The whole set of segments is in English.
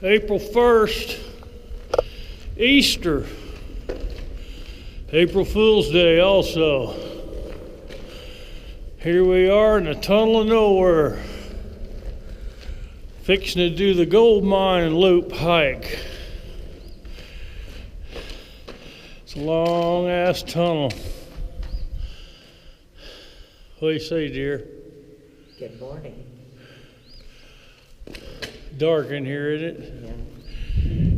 April 1st, Easter, April Fool's Day also. Here we are in the tunnel of nowhere, fixing to do the Goldmine Loop hike. It's a long ass tunnel. What do you say, dear? Good morning. Dark in here, isn't it? Yeah.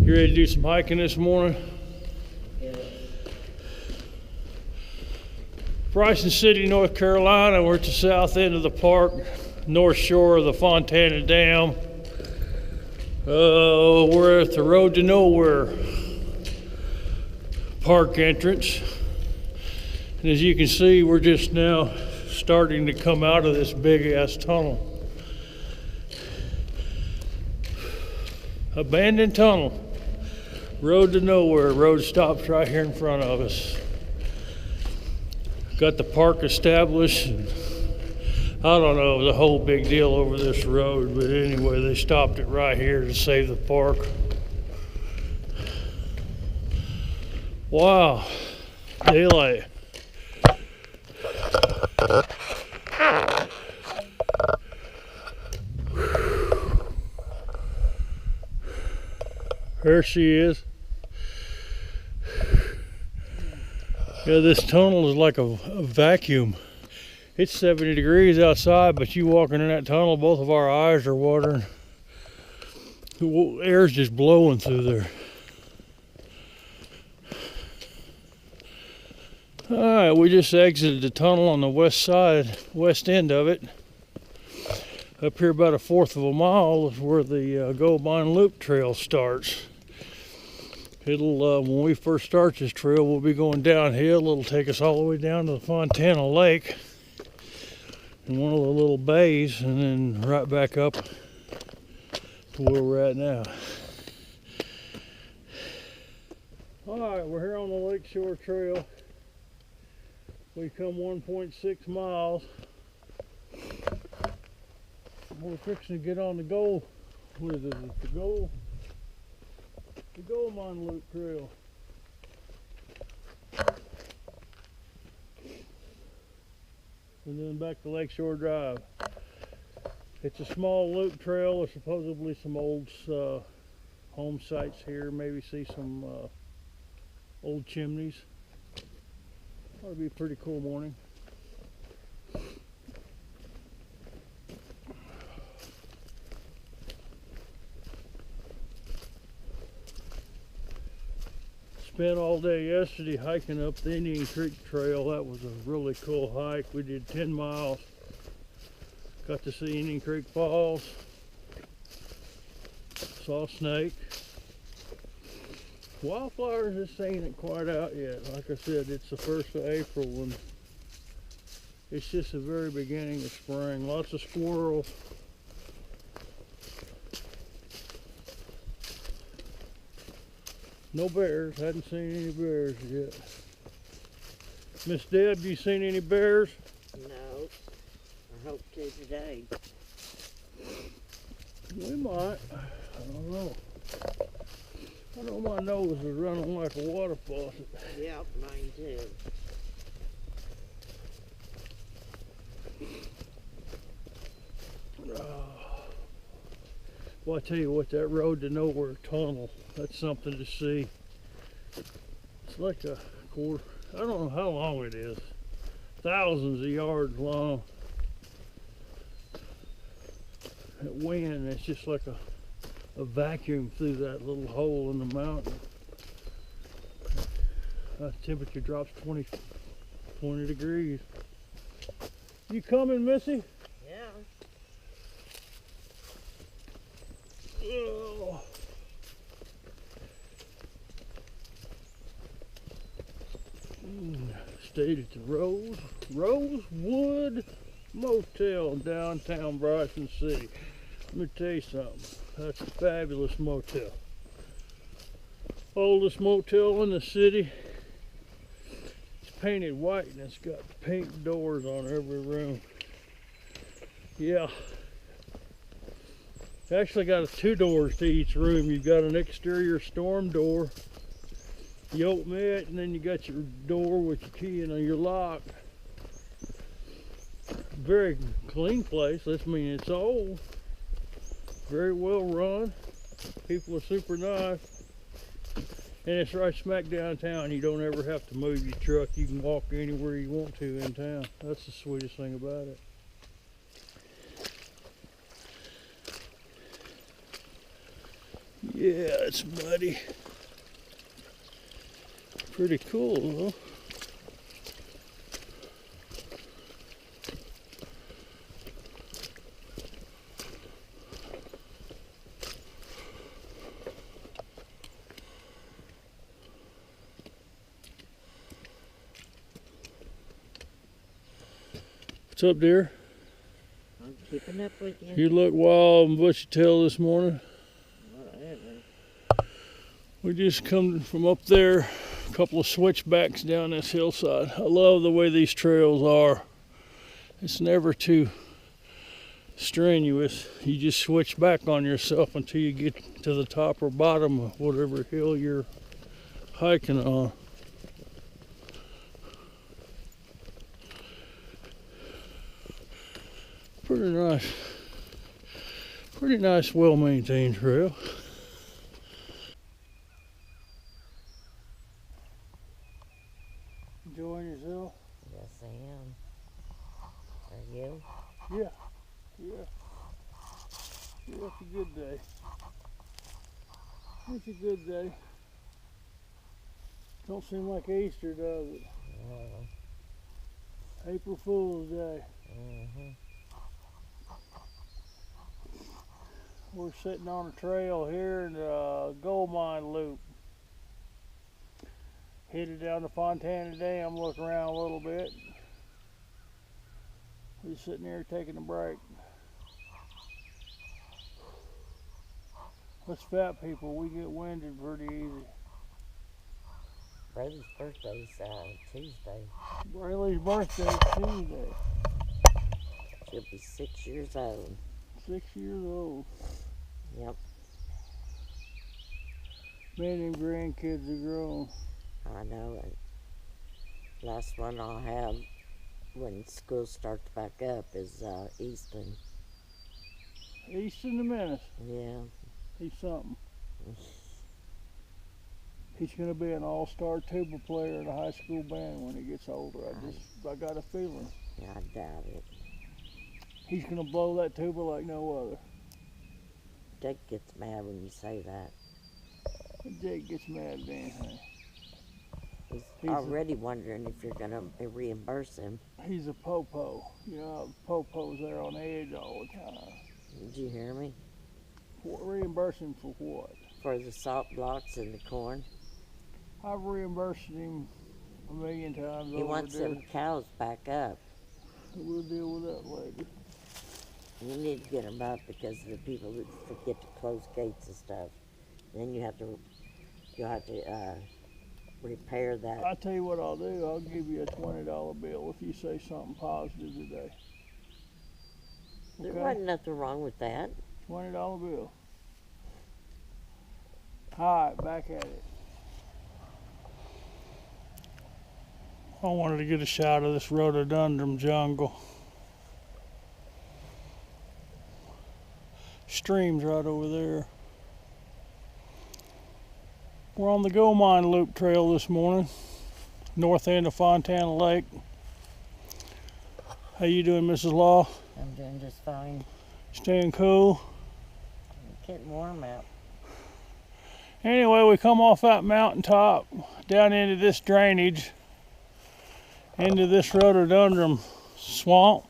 You ready to do some hiking this morning? Yeah. Bryson City, North Carolina. We're at the south end of the park, north shore of the Fontana Dam. We're at the Road to Nowhere park entrance. And as you can see, we're just now starting to come out of this big ass tunnel. Abandoned tunnel. Road to Nowhere. Road stops right here in front of us. Got the park established. I don't know, it was a whole big deal over this road, but anyway, they stopped it right here to save the park. Wow, daylight. There she is. Yeah, this tunnel is like a vacuum. It's 70 degrees outside, but you walking in that tunnel, both of our eyes are watering. The air's just blowing through there. All right, we just exited the tunnel on the west end of it. Up here about 1/4 of a mile is where the Goldmine Loop trail starts. When we first start this trail, we'll be going downhill. It'll take us all the way down to the Fontana Lake in one of the little bays, and then right back up to where we're at now. All right, we're here on the Lakeshore Trail. We come 1.6 miles. We're fixing to get on the Goldmine Loop trail. And then back to Lakeshore Drive. It's a small loop trail. There's supposedly some old home sites here. Maybe see some old chimneys. That'll be a pretty cool morning. Spent all day yesterday hiking up the Indian Creek Trail. That was a really cool hike. We did 10 miles. Got to see Indian Creek Falls. Saw a snake. Wildflowers just ain't quite out yet. Like I said, it's the 1st of April and it's just the very beginning of spring. Lots of squirrels. No bears. Hadn't seen any bears yet. Miss Deb, you seen any bears? No. I hope to today. We might. I don't know. I know my nose is running like a water faucet. Yep, mine too. Well, I tell you what, that Road to Nowhere tunnel, that's something to see. It's like a quarter, I don't know how long it is. Thousands of yards long. That wind, it's just like a vacuum through that little hole in the mountain. Temperature drops 20 degrees. You coming, Missy? Yeah. Oh. Stayed at the Rosewood Motel in downtown Bryson City. Let me tell you something. That's a fabulous motel. Oldest motel in the city. It's painted white and it's got pink doors on every room. Yeah. Actually got two doors to each room. You've got an exterior storm door. You open it, and then you got your door with your key and your lock. Very clean place. I mean, it's old. Very well run. People are super nice. And it's right smack downtown. You don't ever have to move your truck. You can walk anywhere you want to in town. That's the sweetest thing about it. Yeah, it's muddy. Pretty cool, though. What's up, dear? I'm keeping up with you. You look wild and bushy-tailed this morning. Whatever. We just come from up there, a couple of switchbacks down this hillside. I love the way these trails are. It's never too strenuous. You just switch back on yourself until you get to the top or bottom of whatever hill you're hiking on. Pretty nice, well-maintained trail. Enjoying yourself? Yes, I am. Are you? Yeah. It's a good day. It's a good day. Don't seem like Easter, does it? No. April Fool's Day. Mm-hmm. We're sitting on a trail here in the Goldmine Loop. Headed down to Fontana Dam, look around a little bit. We're sitting here taking a break. Us fat people, we get winded pretty easy. Brady's birthday's Tuesday. Brayley's birthday's Tuesday. She'll be 6 years old. 6 years old. Yep. Man, them grandkids are grown. I know it. Last one I'll have when school starts back up is Easton. Easton the Menace. Yeah. He's something. He's going to be an all-star tuba player in a high school band when he gets older. I got a feeling. Yeah, I doubt it. He's going to blow that tuba like no other. Jake gets mad when you say that. Jake gets mad at anything. He's already wondering if you're going to reimburse him. He's a popo. You know, popos there on edge all the time. Did you hear me? Reimburse him for what? For the salt blocks and the corn. I've reimbursed him a million times. He wants them cows back up. We'll deal with that later. You need to get them up because of the people that forget to close gates and stuff. Then you'll have to repair that. I'll tell you what I'll do. I'll give you a $20 bill if you say something positive today. Okay? There wasn't nothing wrong with that. $20 bill. Alright, back at it. I wanted to get a shot of this rhododendron jungle. Stream's right over there. We're on the Goldmine Loop trail this morning, north end of Fontana Lake. How you doing, Mrs. Law? I'm doing just fine. Staying cool? It's getting warm out. Anyway, we come off that mountaintop down into this drainage, into this rhododendron swamp.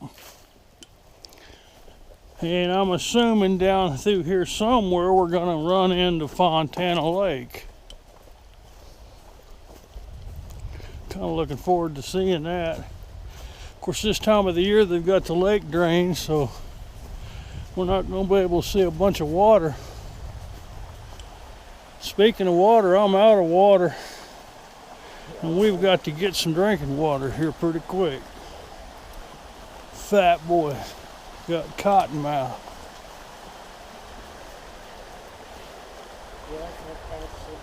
And I'm assuming down through here somewhere we're going to run into Fontana Lake. Kind of looking forward to seeing that. Of course, this time of the year they've got the lake drained, so we're not going to be able to see a bunch of water. Speaking of water, I'm out of water, and we've got to get some drinking water here pretty quick. Fat boy got cotton mouth. Yeah, that's what that should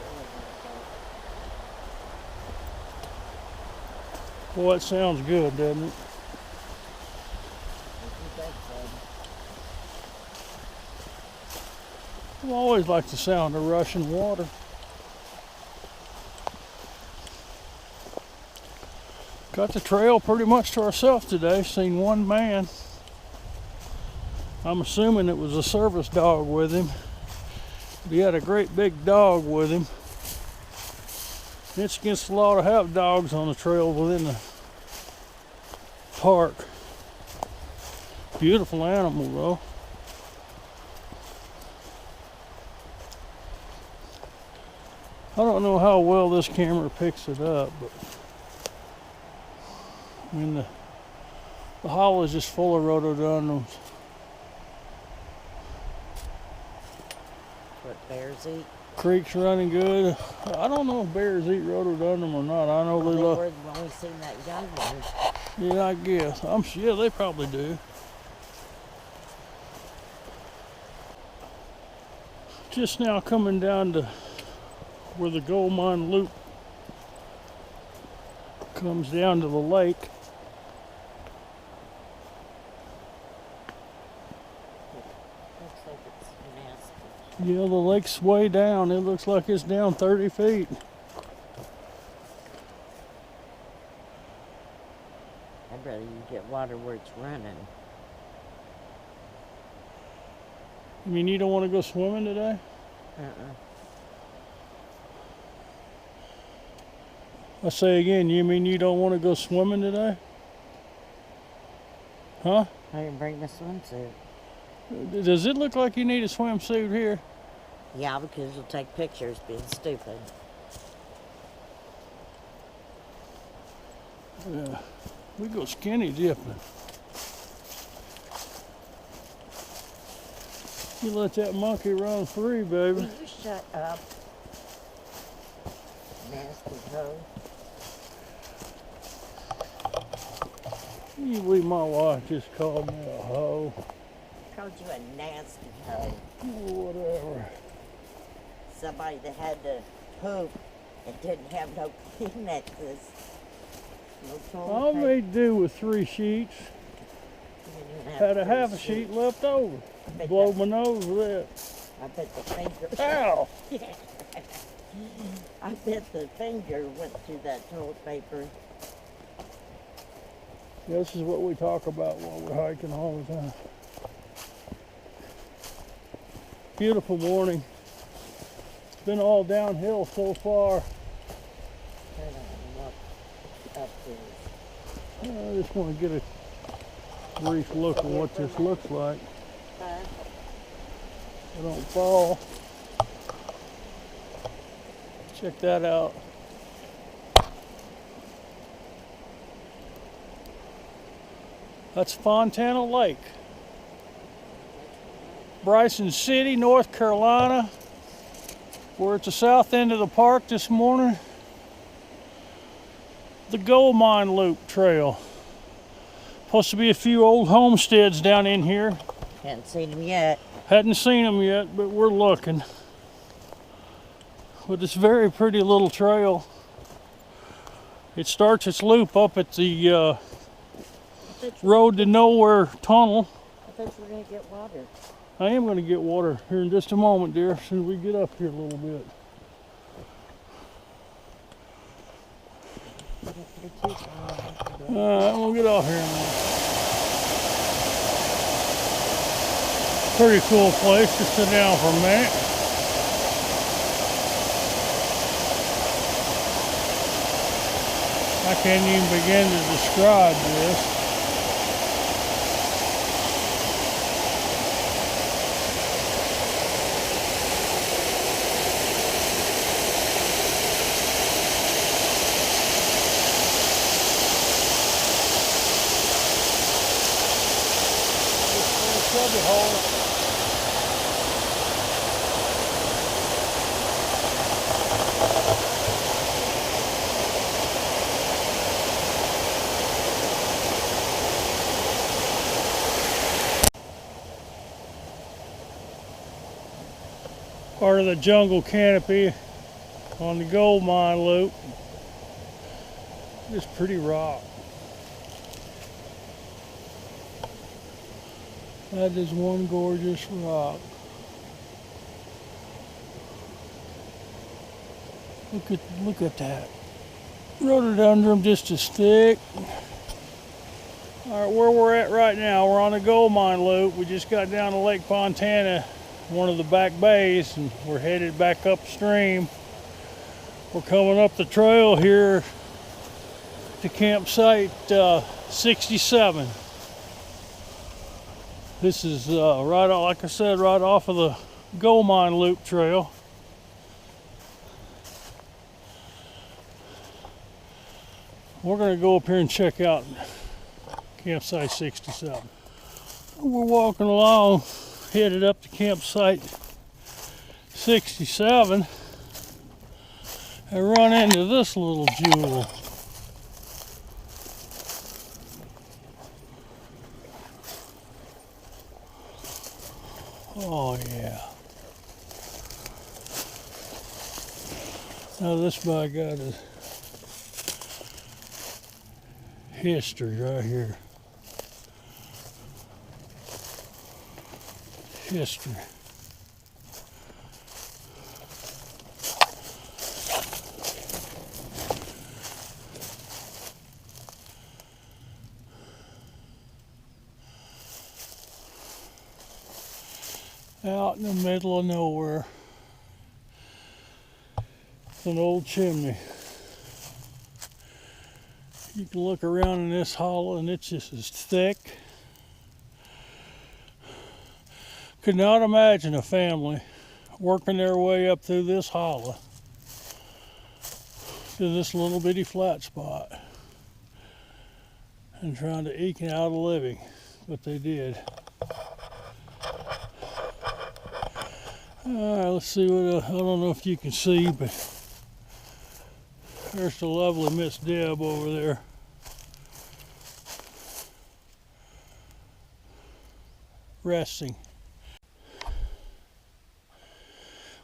be. Boy, it sounds good, doesn't it? I always like the sound of rushing water. Got the trail pretty much to ourselves today. Seen one man. I'm assuming it was a service dog with him. He had a great big dog with him. It's against the law to have dogs on the trail within the park. Beautiful animal though. I don't know how well this camera picks it up, but I mean the hollow is just full of rhododendrons. What bears eat? Creek's running good. I don't know if bears eat rhododendron or not. I know they love. We've only seen that young one. Yeah, I guess. Yeah, they probably do. Just now coming down to where the Goldmine Loop comes down to the lake. Looks like it's nasty. Yeah, the lake's way down. It looks like it's down 30 feet. I'd rather you get water where it's running. I mean, you don't want to go swimming today? I say again, you mean you don't want to go swimming today? Huh? I didn't bring my swimsuit. Does it look like you need a swimsuit here? Yeah, because you'll take pictures being stupid. Yeah, we go skinny dipping. You let that monkey run free, baby. Will you shut up? Nasty hoe. You believe my wife just called me a hoe? Called you a nasty hoe. Whatever. Somebody that had to poop and didn't have no Kleenexes. No toilet I paper. made do with 3 sheets. You didn't even Had a three half a sheet left over. bet Blow that- my nose with that. I bet the finger. Ow! I bet the finger went through that toilet paper. This is what we talk about while we're hiking all the time. Beautiful morning. It's been all downhill so far. Turn on look up this. I just want to get a brief look at what this looks like. Huh? I don't fall. Check that out. That's Fontana Lake. Bryson City, North Carolina. We're at the south end of the park this morning. The Goldmine Loop Trail. Supposed to be a few old homesteads down in here. Haven't seen them yet. Hadn't seen them yet, but we're looking. But it's a very pretty little trail. It starts its loop up at the Road to Nowhere tunnel. I thought you were going to get water. I am going to get water here in just a moment, dear, as soon as we get up here a little bit. Alright, we'll get off here in a minute. Pretty cool place to sit down for a minute. I can't even begin to describe this. Cubby hole. part of the jungle canopy on the Goldmine Loop. It's pretty rock. That is one gorgeous rock. Look at that. Rhododendron just as thick. Alright, where we're at right now, we're on the Goldmine Loop. We just got down to Lake Fontana, one of the back bays, and we're headed back upstream. We're coming up the trail here to campsite 67. This is right off, like I said, right off of the Goldmine Loop trail. We're going to go up here and check out campsite 67. We're walking along, headed up to campsite 67, and run into this little jewel. Oh yeah. Now this by God is history right here. History. Out in the middle of nowhere. It's an old chimney. You can look around in this hollow and it's just as thick. Could not imagine a family working their way up through this hollow to this little bitty flat spot and trying to eke out a living, but they did. Alright, let's see what, I don't know if you can see, but there's the lovely Miss Deb over there. Resting.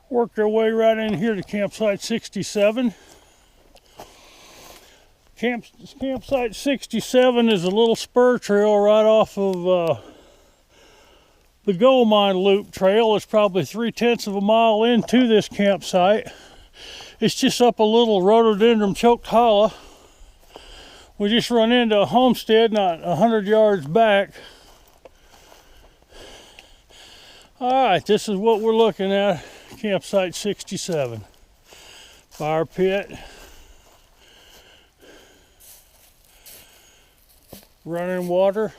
Worked our way right in here to campsite 67. Campsite 67 is a little spur trail right off of the Goldmine Loop trail. It's probably 3/10 of a mile into this campsite. It's just up a little rhododendron choked hollow. We just run into a homestead not 100 yards back. Alright, this is what we're looking at. Campsite 67. Fire pit. Running water.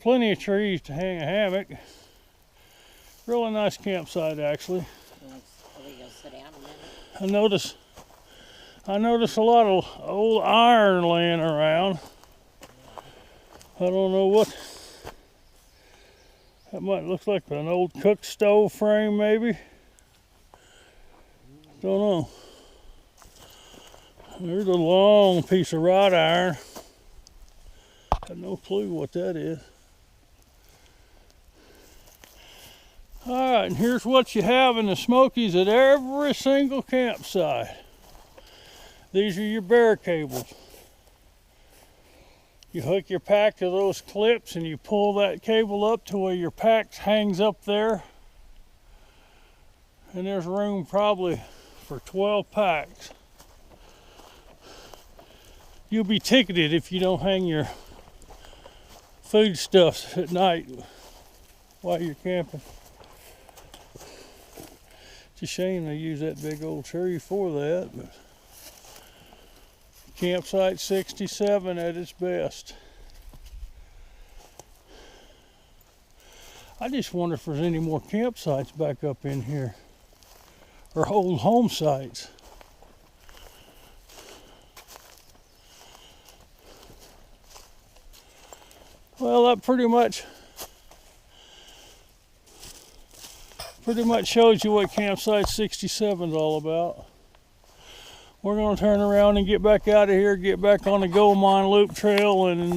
Plenty of trees to hang a hammock. Really nice campsite, actually. Are we gonna sit down a minute? I notice a lot of old iron laying around. I don't know what. That might look like an old cook stove frame, maybe. Don't know. There's a long piece of wrought iron. Got no clue what that is. Alright, and here's what you have in the Smokies at every single campsite. These are your bear cables. You hook your pack to those clips and you pull that cable up to where your pack hangs up there. And there's room probably for 12 packs. You'll be ticketed if you don't hang your foodstuffs at night while you're camping. It's a shame they use that big old tree for that, but campsite 67 at its best. I just wonder if there's any more campsites back up in here, or old home sites. Well, that pretty much shows you what campsite 67 is all about. We're going to turn around and get back out of here, get back on the Goldmine Loop trail, and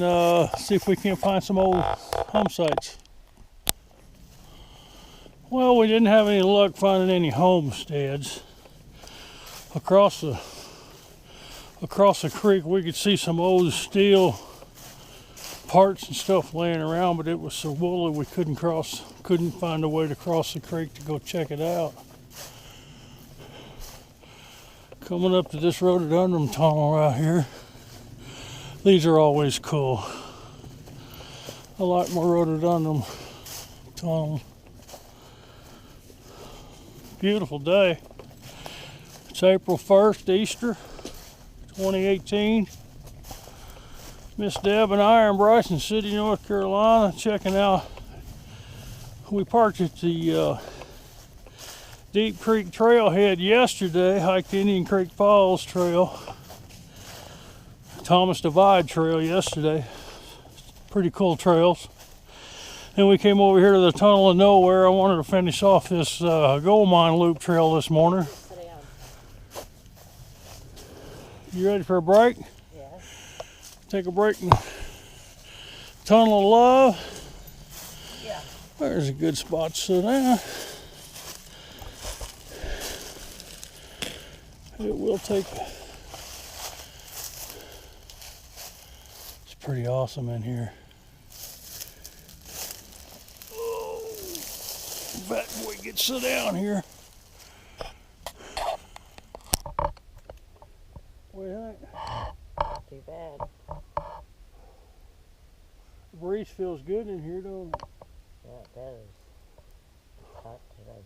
see if we can find some old home sites. Well, we didn't have any luck finding any homesteads. Across the creek we could see some old steel parts and stuff laying around, but it was so woolly we couldn't find a way to cross the creek to go check it out. Coming up to this rhododendron tunnel right here. These are always cool. I like my rhododendron tunnel. Beautiful day. It's April 1st, Easter, 2018. Miss Deb and I are in Bryson City, North Carolina, checking out. We parked at the Deep Creek Trailhead yesterday, hiked Indian Creek Falls Trail, Thomas Divide Trail yesterday. Pretty cool trails. Then we came over here to the Tunnel of Nowhere. I wanted to finish off this Goldmine Loop trail this morning. You ready for a break? Yeah. Take a break in Tunnel of Love. Yeah. There's a good spot to sit down. It will take. It's pretty awesome in here. Oh, fat boy gets sit down here. What do you think? Too bad. The breeze feels good in here, don't it? Yeah, it does. It's hot today.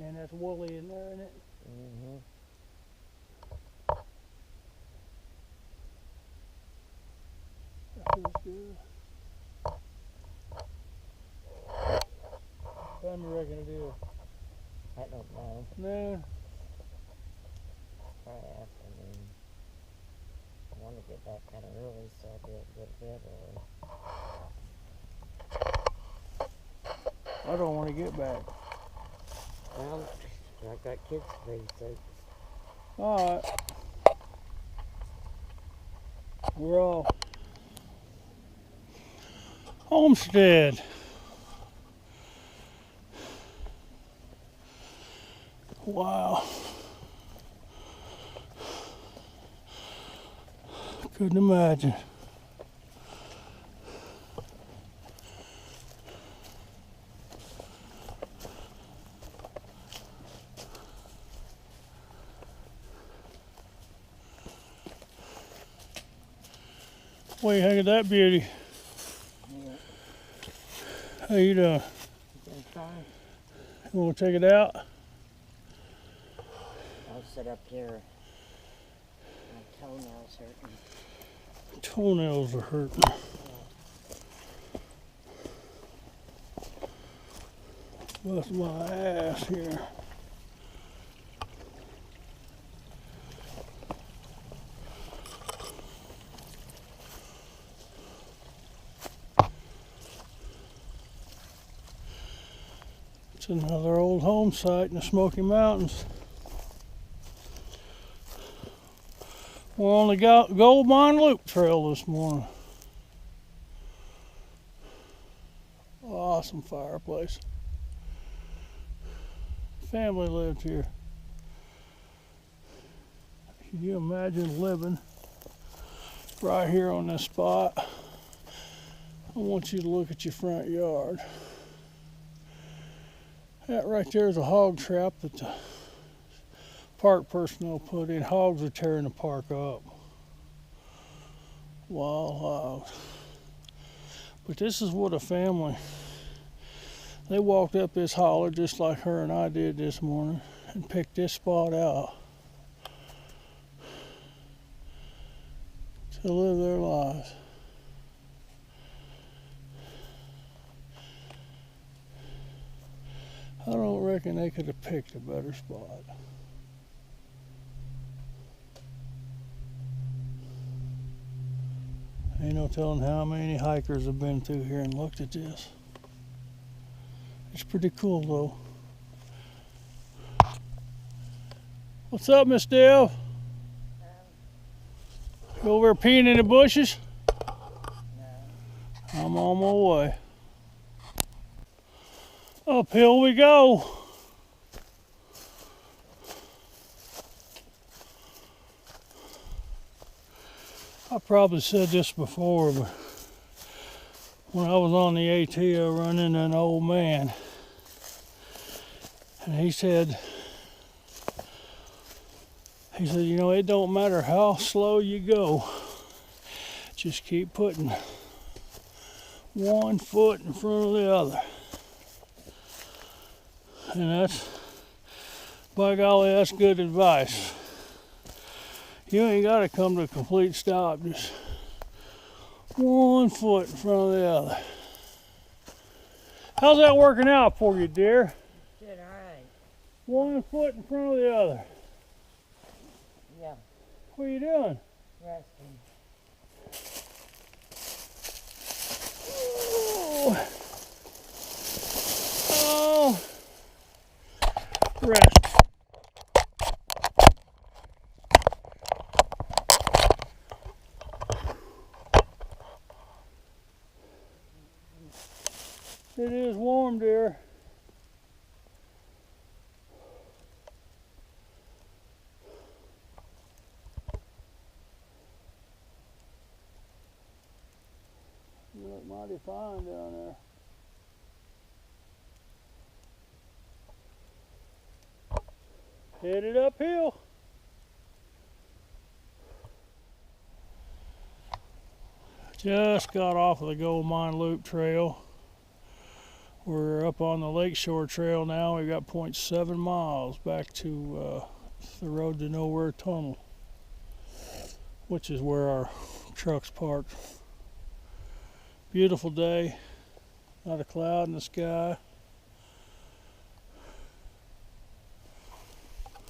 And that's woolly in there, isn't it? Mm-hmm. That feels good. What time you reckon it is? I don't know. Noon. Probably afternoon. I want to get back kind of early, so I'll be able to go to bed early. I don't want to get back. Well, I've got kids to babysit. Alright. We're all homestead. Wow. Couldn't imagine. What do you think of that beauty? Yeah. How you doing? Doing fine. You want to check it out? I'll sit up here. My toenails hurting. Toenails are hurting. Bust my ass here. It's another old home site in the Smoky Mountains. We're on the Goldmine Loop trail this morning. Awesome fireplace. Family lived here. Can you imagine living right here on this spot? I want you to look at your front yard. That right there is a hog trap that the park personnel put in. Hogs are tearing the park up. Wild. But this is what a family, they walked up this holler just like her and I did this morning and picked this spot out to live their lives. I don't reckon they could have picked a better spot. Ain't no telling how many hikers have been through here and looked at this. It's pretty cool though. What's up, Miss Deb? You over there peeing in the bushes? No. I'm on my way. Uphill we go. I probably said this before, but when I was on the AT, I run into an old man. And he said, you know, it don't matter how slow you go. Just keep putting one foot in front of the other. And that's, by golly, that's good advice. You ain't got to come to a complete stop. Just one foot in front of the other. How's that working out for you, dear? Good, all right. One foot in front of the other. Yeah. What are you doing? Resting. Oh. Rest. It is warm, dear. You look mighty fine down there. Headed uphill. Just got off of the Goldmine Loop trail. We're up on the Lakeshore Trail now. We've got 0.7 miles back to the Road to Nowhere tunnel, which is where our truck's parked. Beautiful day. Not a cloud in the sky.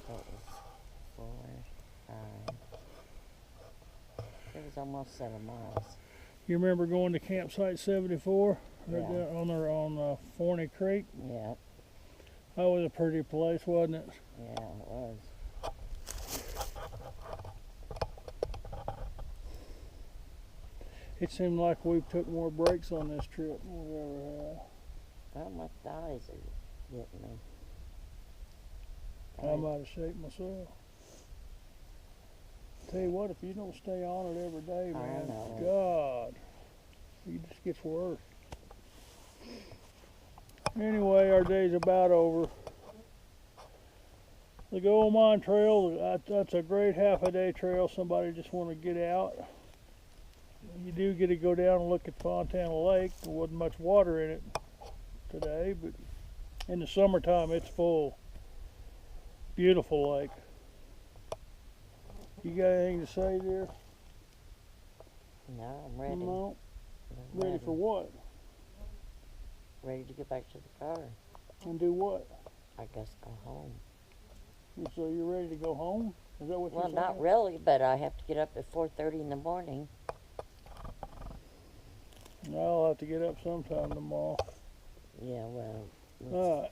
That was 4, 5. It was almost 7 miles. You remember going to campsite 74? Right Yeah. there on Forney Creek? Yeah, That was a pretty place, wasn't it? yeah, it was. It seemed like we took more breaks on this trip than we ever have. Well, my thighs are getting me. I'm out of shape myself. Tell you what, if you don't stay on it every day, man, God, it just gets worse. Anyway, our day's about over. The Goldmine Trail, that's a great half-a-day trail. Somebody just want to get out. You do get to go down and look at Fontana Lake. There wasn't much water in it today, but in the summertime it's full. Beautiful lake. You got anything to say, dear? No, I'm ready. No. I'm Ready for what? Ready to get back to the car. And do what? I guess go home. So you're ready to go home? Is that what you're Well, saying? not really, but I have to get up at 4:30 in the morning. I'll have to get up sometime tomorrow. Yeah, well, All right.